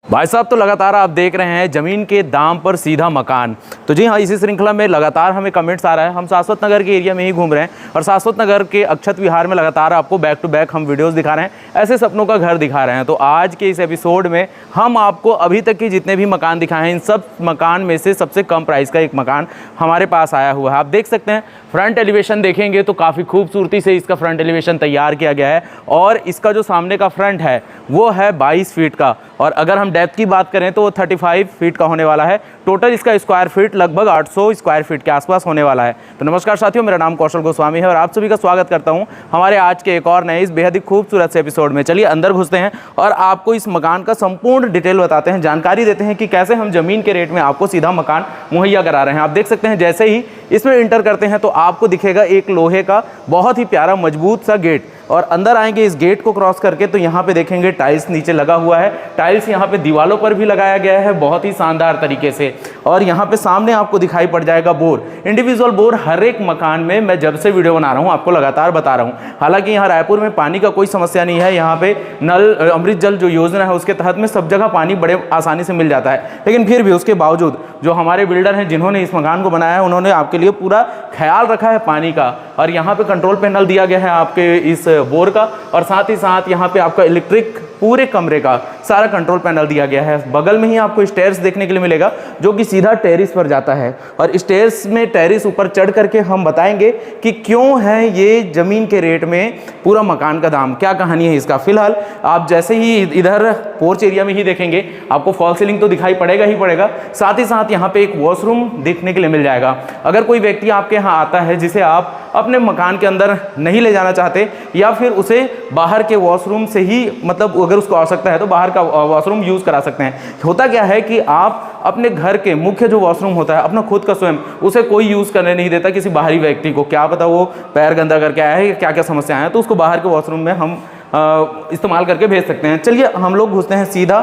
भाई साहब, तो लगातार आप देख रहे हैं ज़मीन के दाम पर सीधा मकान। तो जी हाँ, इसी श्रृंखला में लगातार हमें कमेंट्स आ रहा है। हम शाश्वत नगर के एरिया में ही घूम रहे हैं और शाश्वत नगर के अक्षत विहार में लगातार आपको बैक टू बैक हम वीडियोस दिखा रहे हैं, ऐसे सपनों का घर दिखा रहे हैं। तो आज के इस एपिसोड में हम आपको अभी तक के जितने भी मकान दिखाए हैं, इन सब मकान में से सबसे कम प्राइस का एक मकान हमारे पास आया हुआ है। आप देख सकते हैं, फ्रंट एलिवेशन देखेंगे तो काफ़ी खूबसूरती से इसका फ्रंट एलिवेशन तैयार किया गया है और इसका जो सामने का फ्रंट है वो है 22 फीट का, और अगर हम डेप्थ की बात करें तो वो 35 फीट का होने वाला है। टोटल इसका स्क्वायर फीट लगभग 800 स्क्वायर फीट के आसपास होने वाला है। तो नमस्कार साथियों, मेरा नाम कौशल गोस्वामी है और आप सभी का स्वागत करता हूं हमारे आज के एक और नए इस बेहद ही खूबसूरत से एपिसोड में। चलिए अंदर घुसते हैं और आपको इस मकान का संपूर्ण डिटेल बताते हैं, जानकारी देते हैं कि कैसे हम ज़मीन के रेट में आपको सीधा मकान मुहैया करा रहे हैं। आप देख सकते हैं, जैसे ही इसमें इंटर करते हैं तो आपको दिखेगा एक लोहे का बहुत ही प्यारा मजबूत सा गेट, और अंदर आएंगे इस गेट को क्रॉस करके तो यहाँ पे देखेंगे टाइल्स नीचे लगा हुआ है। टाइल्स यहाँ पे दीवारों पर भी लगाया गया है बहुत ही शानदार तरीके से, और यहाँ पे सामने आपको दिखाई पड़ जाएगा बोर। इंडिविजुअल बोर हर एक मकान में मैं जब से वीडियो बना रहा हूँ आपको लगातार बता रहा हूँ। हालांकि यहाँ रायपुर में पानी का कोई समस्या नहीं है, यहाँ पे नल अमृत जल जो योजना है उसके तहत में सब जगह पानी बड़े आसानी से मिल जाता है। लेकिन फिर भी उसके बावजूद जो हमारे बिल्डर हैं जिन्होंने इस मकान को बनाया है, उन्होंने आपके लिए पूरा ख्याल रखा है पानी का, और यहाँ पे कंट्रोल पैनल दिया गया है आपके इस बोर का, और साथ ही साथ यहाँ पे आपका इलेक्ट्रिक पूरे कमरे का सारा कंट्रोल पैनल दिया गया है। बगल में ही आपको स्टेयर्स देखने के लिए मिलेगा जो कि सीधा टेरिस पर जाता है, और स्टेयर्स में टेरिस ऊपर चढ़ करके हम बताएंगे कि क्यों है ये ज़मीन के रेट में पूरा मकान का दाम, क्या कहानी है इसका। फिलहाल आप जैसे ही इधर पोर्च एरिया में ही देखेंगे आपको फॉल सीलिंग तो दिखाई पड़ेगा ही पड़ेगा, साथ ही साथ यहाँ पे एक वॉशरूम देखने के लिए मिल जाएगा। अगर कोई व्यक्ति आपके यहाँ आता है जिसे आप अपने मकान के अंदर नहीं ले जाना चाहते, या फिर उसे बाहर के वॉशरूम से ही, मतलब अगर उसको आवश्यकता है तो बाहर का वॉशरूम यूज़ करा सकते हैं। होता क्या है कि आप अपने घर के मुख्य जो वॉशरूम होता है अपना खुद का स्वयं, उसे कोई यूज़ करने नहीं देता किसी बाहरी व्यक्ति को। क्या पता वो पैर गंदा करके आया है, क्या क्या समस्या है, तो उसको बाहर के वॉशरूम में हम इस्तेमाल करके भेज सकते हैं। चलिए हम लोग घुसते हैं सीधा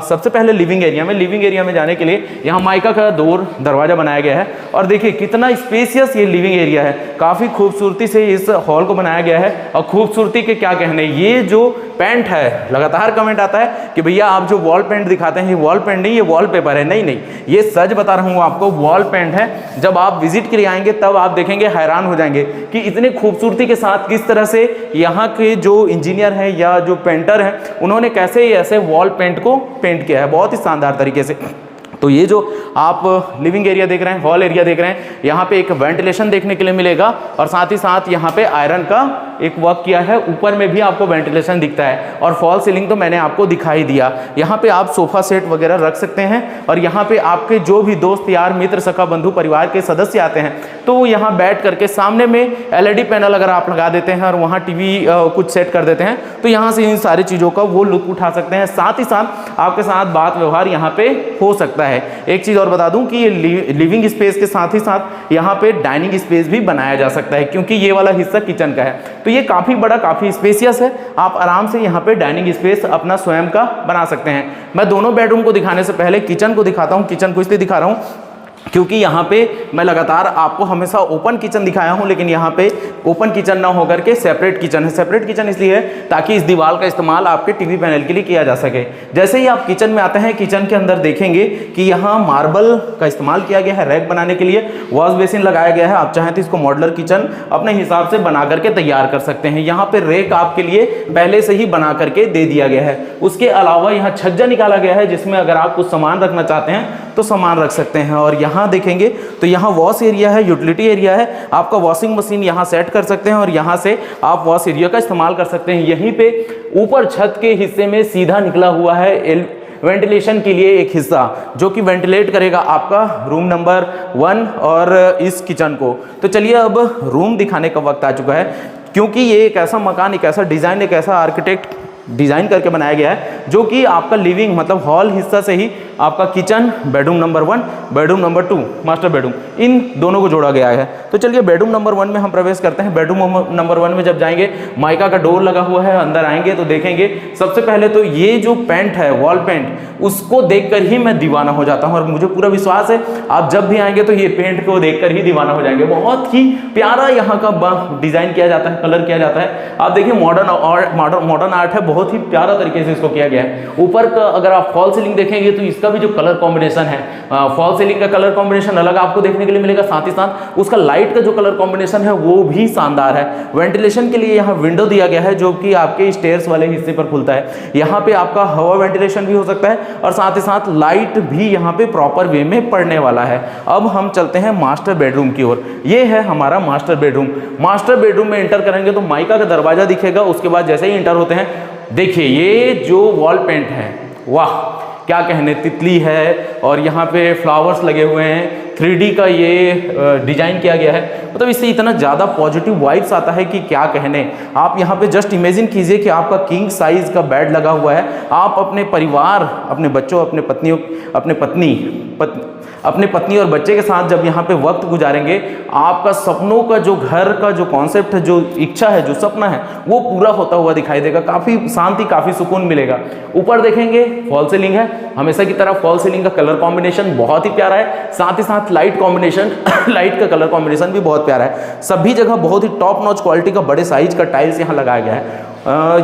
सबसे पहले लिविंग एरिया में। लिविंग एरिया में जाने के लिए यहाँ माइका का दरवाजा बनाया गया है, और देखिए कितना स्पेसियस ये लिविंग एरिया है। काफ़ी खूबसूरती से इस हॉल को बनाया गया है, और खूबसूरती के क्या कहने, ये जो पेंट है, लगातार कमेंट आता है कि भैया आप जो वॉल पेंट दिखाते हैं ये वॉल पेंट नहीं, ये वॉलपेपर है। नहीं नहीं, ये सच बता रहा हूँ आपको, वॉल पेंट है। जब आप विजिट के लिए आएंगे तब आप देखेंगे, हैरान हो जाएंगे कि इतनी खूबसूरती के साथ किस तरह से यहाँ के जो इंजीनियर हैं या जो पेंटर हैं उन्होंने कैसे ऐसे वॉल पेंट को पेंट किया है बहुत ही शानदार तरीके से। तो ये जो आप लिविंग एरिया देख रहे हैं, हॉल एरिया देख रहे हैं, यहाँ पे एक वेंटिलेशन देखने के लिए मिलेगा, और साथ ही साथ यहाँ पे आयरन का एक वर्क किया है। ऊपर में भी आपको वेंटिलेशन दिखता है, और फॉल सीलिंग तो मैंने आपको दिखाई दिया। यहाँ पे आप सोफा सेट वगैरह रख सकते हैं, और यहाँ पे आपके जो भी दोस्त यार मित्र सखा बंधु परिवार के सदस्य आते हैं तो वो यहाँ बैठ करके सामने में LED पैनल अगर आप लगा देते हैं और वहाँ TV कुछ सेट कर देते हैं तो यहाँ से इन सारी चीज़ों का वो लुत्फ उठा सकते हैं। साथ ही साथ आपके साथ बात व्यवहार यहाँ पे हो सकता है। एक चीज़ और बता दूं कि ये लिविंग स्पेस के साथ ही साथ यहाँ पे डाइनिंग स्पेस भी बनाया जा सकता है, क्योंकि ये वाला हिस्सा किचन का है। तो ये काफ़ी बड़ा, काफ़ी स्पेसियस है। आप आराम से यहाँ पे डाइनिंग स्पेस अपना स्वयं का बना सकते हैं। मैं दोनों बेडरूम को दिखाने से पहले किचन को दिखाता हूँ। किचन को इसलिए दिखा रहा हूँ क्योंकि यहाँ पे मैं लगातार आपको हमेशा ओपन किचन दिखाया हूँ, लेकिन यहाँ पे ओपन किचन ना होकर के सेपरेट किचन है। सेपरेट किचन इसलिए है ताकि इस दीवार का इस्तेमाल आपके TV पैनल के लिए किया जा सके। जैसे ही आप किचन में आते हैं, किचन के अंदर देखेंगे कि यहाँ मार्बल का इस्तेमाल किया गया है रैक बनाने के लिए। वॉश बेसिन लगाया गया है। आप चाहें तो इसको मॉडुलर किचन अपने हिसाब से बना करके तैयार कर सकते हैं। यहाँ पे रैक आपके लिए पहले से ही बना करके दे दिया गया है। उसके अलावा यहाँ छज्जा निकाला गया है, जिसमें अगर आप कुछ सामान रखना चाहते हैं तो सामान रख सकते हैं। और यहाँ देखेंगे तो यहाँ वॉश एरिया है, यूटिलिटी एरिया है। आपका वॉशिंग मशीन यहाँ सेट कर सकते हैं और यहाँ से आप वॉश एरिया का इस्तेमाल कर सकते हैं। यहीं पे ऊपर छत के हिस्से में सीधा निकला हुआ है वेंटिलेशन के लिए एक हिस्सा, जो कि वेंटिलेट करेगा आपका रूम नंबर 1 और इस किचन को। तो चलिए अब रूम दिखाने का वक्त आ चुका है, क्योंकि ये एक ऐसा मकान, एक ऐसा डिज़ाइन, एक ऐसा आर्किटेक्ट डिज़ाइन करके बनाया गया है जो कि आपका लिविंग मतलब हॉल हिस्सा से ही आपका kitchen, bedroom number 1, bedroom number 2, master bedroom, इन दोनों को जोड़ा गया है। तो चलिए बेडरूम नंबर 1 में हम प्रवेश करते हैं। बेडरूम नंबर 1 में जब जाएंगे, माइका का डोर लगा हुआ है, अंदर आएंगे तो देखेंगे सबसे पहले तो ये जो पेंट है, वॉल पेंट, उसको देखकर ही मैं दीवाना हो जाता हूं और मुझे पूरा विश्वास है आप जब भी आएंगे तो ये पेंट को देखकर ही दीवाना हो जाएंगे। बहुत ही प्यारा यहाँ का डिजाइन किया जाता है, कलर किया जाता है। आप देखिए मॉडर्न आर्ट है, बहुत ही प्यारा तरीके से इसको किया गया है। ऊपर का अगर आप फॉल सीलिंग देखेंगे तो इसका भी जो कलर कॉम्बिनेशन है, फॉल सीलिंग का कलर कॉम्बिनेशन अलग आपको देखने के लिए मिलेगा, साथ ही साथ उसका लाइट का जो कलर कॉम्बिनेशन है वो भी शानदार है। वेंटिलेशन के लिए यहाँ विंडो दिया गया है जो कि आपके स्टेयर्स वाले हिस्से पर खुलता है। यहाँ पे आपका हवा वेंटिलेशन भी हो सकता है और साथ ही साथ लाइट भी यहाँ पे प्रॉपर वे में पड़ने वाला है। अब हम चलते हैं मास्टर बेडरूम की ओर। ये है हमारा मास्टर बेडरूम। मास्टर बेडरूम में एंटर करेंगे तो माइका का दरवाजा दिखेगा। उसके बाद जैसे ही एंटर होते हैं, देखिए ये जो वॉल पेंट है, वाह क्या कहने, तितली है और यहाँ पे फ्लावर्स लगे हुए हैं, 3D का ये डिजाइन किया गया है। मतलब इससे इतना ज़्यादा पॉजिटिव वाइब्स आता है कि क्या कहने। आप यहाँ पे जस्ट इमेजिन कीजिए कि आपका किंग साइज का बेड लगा हुआ है, आप अपने परिवार, अपने बच्चों, अपने पत्नी और बच्चे के साथ जब यहाँ पे वक्त गुजारेंगे, आपका सपनों का जो घर का जो कॉन्सेप्ट है, जो इच्छा है, जो सपना है, वो पूरा होता हुआ दिखाई देगा। काफ़ी शांति, काफ़ी सुकून मिलेगा। ऊपर देखेंगे फॉल सीलिंग है, हमेशा की तरह फॉल सीलिंग का कलर कॉम्बिनेशन बहुत ही प्यारा है, साथ ही साथ लाइट कॉम्बिनेशन लाइट का कलर कॉम्बिनेशन भी बहुत प्यारा है। सभी जगह बहुत ही टॉप नॉच क्वालिटी का बड़े साइज का टाइल्स यहाँ लगाया गया है।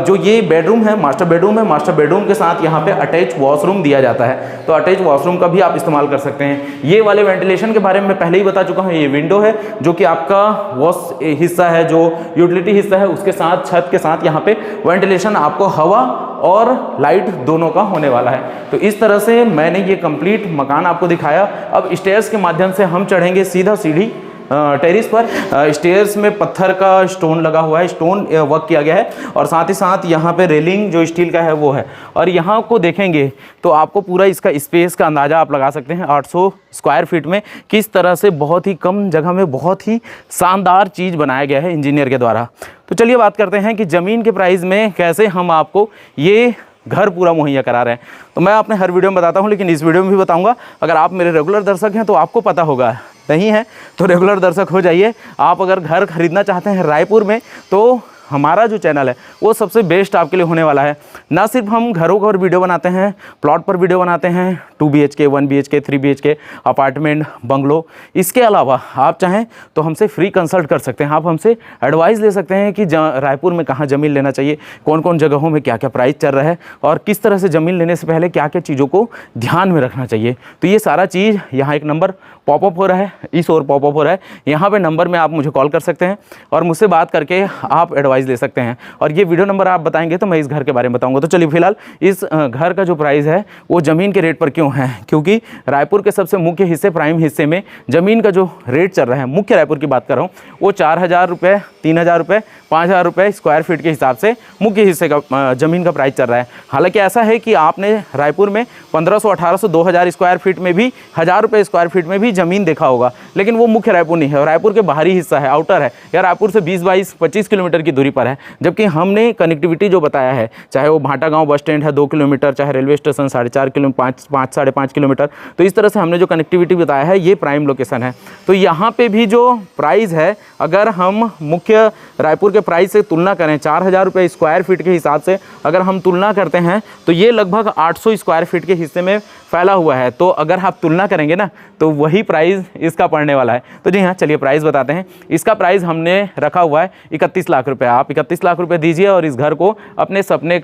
जो ये बेडरूम है, मास्टर बेडरूम है, मास्टर बेडरूम के साथ यहाँ पे अटैच वॉशरूम दिया जाता है, तो अटैच वॉशरूम का भी आप इस्तेमाल कर सकते हैं। ये वाले वेंटिलेशन के बारे में पहले ही बता चुका हूँ। ये विंडो है जो कि आपका वॉश हिस्सा है, जो यूटिलिटी हिस्सा है, उसके साथ छत के साथ यहाँ पे वेंटिलेशन आपको हवा और लाइट दोनों का होने वाला है। तो इस तरह से मैंने ये कंप्लीट मकान आपको दिखाया। अब स्टेयर्स के माध्यम से हम चढ़ेंगे सीधा सीढ़ी टेरिस पर। स्टेयर्स में पत्थर का स्टोन लगा हुआ है, स्टोन वर्क किया गया है और साथ ही साथ यहाँ पे रेलिंग जो स्टील का है वो है। और यहाँ को देखेंगे तो आपको पूरा इसका स्पेस का अंदाज़ा आप लगा सकते हैं 800 स्क्वायर फीट में किस तरह से बहुत ही कम जगह में बहुत ही शानदार चीज़ बनाया गया है इंजीनियर के द्वारा। तो चलिए बात करते हैं कि ज़मीन के प्राइस में कैसे हम आपको ये घर पूरा मुहैया करा रहे हैं। तो मैं अपने हर वीडियो में बताता हूं, लेकिन इस वीडियो में भी बताऊंगा। अगर आप मेरे रेगुलर दर्शक हैं तो आपको पता होगा, नहीं है तो रेगुलर दर्शक हो जाइए। आप अगर घर खरीदना चाहते हैं रायपुर में तो हमारा जो चैनल है वो सबसे बेस्ट आपके लिए होने वाला है। ना सिर्फ हम घरों पर वीडियो बनाते हैं, प्लॉट पर वीडियो बनाते हैं, 2 BHK, 1 BHK, 3 BHK, apartment, bungalow. इसके अलावा आप चाहें तो हमसे फ्री कंसल्ट कर सकते हैं। आप हमसे एडवाइस ले सकते हैं कि रायपुर में कहाँ ज़मीन लेना चाहिए, कौन कौन जगहों में क्या क्या प्राइस चल रहा है और किस तरह से ज़मीन लेने से पहले क्या क्या चीज़ों को ध्यान में रखना चाहिए। तो ये सारा चीज़ यहाँ एक नंबर पॉपअप हो रहा है, इस ओर पॉपअप हो रहा है। यहाँ पे नंबर में आप मुझे कॉल कर सकते हैं और मुझसे बात करके आप एडवाइस ले सकते हैं। और ये वीडियो नंबर आप बताएंगे तो मैं इस घर के बारे में बताऊंगा। तो चलिए फिलहाल इस घर का जो प्राइस है वो ज़मीन के रेट पर क्यों है, क्योंकि रायपुर के सबसे मुख्य हिस्से, प्राइम हिस्से में ज़मीन का जो रेट चल रहा है, मुख्य रायपुर की बात कर रहा हूँ, वो 4000 रुपये, 3000 रुपये, 5000 रुपये स्क्वायर फीट के हिसाब से मुख्य हिस्से का ज़मीन का प्राइस चल रहा है। हालांकि ऐसा है कि आपने रायपुर में 1500, 1800, 2000 स्क्वायर फीट में भी, 1000 रुपये स्क्वायर फीट में भी ज़मीन देखा होगा, लेकिन वो मुख्य रायपुर नहीं है, रायपुर के बाहरी हिस्सा है, आउटर है, या रायपुर से 20-22-25 किलोमीटर की दूरी पर है। जबकि हमने कनेक्टिविटी जो बताया है, चाहे वो भाटा गांव बस स्टैंड है 2 किलोमीटर, चाहे रेलवे स्टेशन 4.5 किलोमीटर, 5-5.5 किलोमीटर, तो इस तरह से हमने जो कनेक्टिविटी बताया है ये प्राइम लोकेशन है। तो यहाँ पे भी जो प्राइस है, अगर हम मुख्य रायपुर के प्राइस से तुलना करें, 4000 रुपये स्क्वायर फीट के हिसाब से अगर हम तुलना करते हैं तो ये लगभग 800 स्क्वायर फीट के हिस्से में फैला हुआ है। तो अगर आप तुलना करेंगे ना तो वही प्राइस इसका पड़ने वाला है। तो जी हाँ, चलिए प्राइस बताते हैं। इसका प्राइस हमने रखा हुआ है 31 लाख रुपए। आप 31 लाख रुपए दीजिए और इस घर को अपने सपनों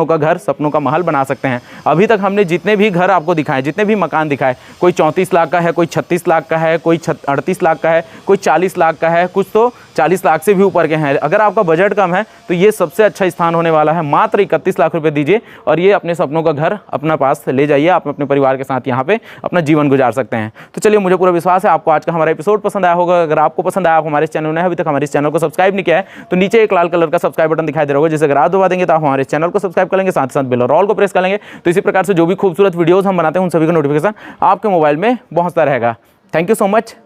का घर, सपनों का महल बना सकते हैं। अभी तक हमने जितने भी घर आपको दिखाए, जितने भी मकान दिखाए, कोई 34 लाख का है, कोई 36 लाख का है, कोई 38 लाख का है, कोई 40 लाख का है, कुछ तो 40 लाख से भी ऊपर के हैं। अगर आपका बजट कम है तो ये सबसे अच्छा स्थान होने वाला है। मात्र 31 लाख रुपए दीजिए और ये अपने सपनों का घर अपना पास ले जाइए। आप अपने परिवार के साथ यहाँ पे अपना जीवन गुजार सकते हैं। तो चलिए, मुझे पूरा विश्वास है आपको आज का हमारा एपिसोड पसंद आया होगा। अगर आपको पसंद आया, आप हमारे चैनल में अभी तक हमारे चैनल को सब्सक्राइब नहीं किया है तो नीचे एक लाल कलर का सब्सक्राइब बटन दिखाई दे रहा होगा, जिसे अगर आप दबा देंगे तो आप हमारे चैनल को सब्सक्राइब कर लेंगे, साथ ही साथ बेल और ऑल को प्रेस कर लेंगे। तो इसी प्रकार से जो भी खूबसूरत वीडियोस हम बनाते हैं उन सभी का नोटिफिकेशन आपके मोबाइल में पहुंचता रहेगा। Thank you so much.